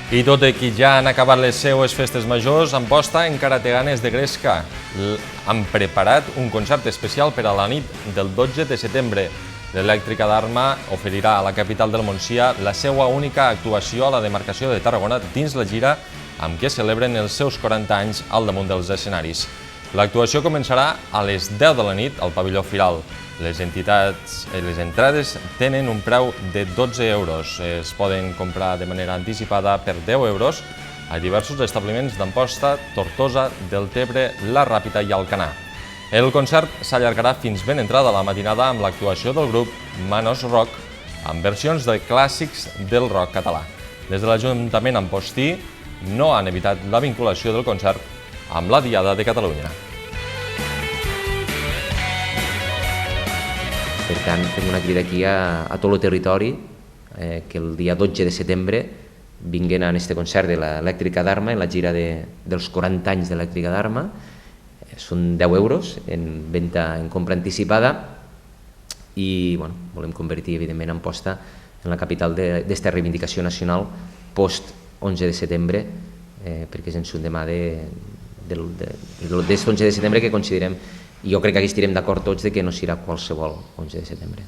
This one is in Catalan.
I tot i que ja han acabat les seues festes majors, Amposta encara té ganes de gresca. Han preparat un concert especial per a la nit del 12 de setembre. L'Elèctrica d'Arma oferirà a la capital del Montsià la seva única actuació a la demarcació de Tarragona dins la gira amb què celebren els seus 40 anys al damunt dels escenaris. L'actuació començarà a les 10 de la nit al pavelló Firal. Les entrades tenen un preu de 12 euros. Es poden comprar de manera anticipada per 10 euros a diversos establiments d'Amposta, Tortosa, Deltebre, La Ràpita i Alcanar. El concert s'allargarà fins ben entrada la matinada amb l'actuació del grup Manos Rock amb versions de clàssics del rock català. Des de l'Ajuntament ampostí no han evitat la vinculació del concert amb la Diada de Catalunya. Per tant, fem una crida aquí a tot el territori que el dia 12 de setembre vinguin a aquest concert de l'Elèctrica d'Arma, en la gira dels 40 anys de l'Elèctrica d'Arma. Són 10 euros en venda en compra anticipada i volem convertir, evidentment, Amposta en la capital d'esta reivindicació nacional post 11 de setembre, perquè és en un demà d'aquest 11 de setembre que considerem, i jo crec que aquí estarem d'acord tots, que no serà qualsevol 11 de setembre.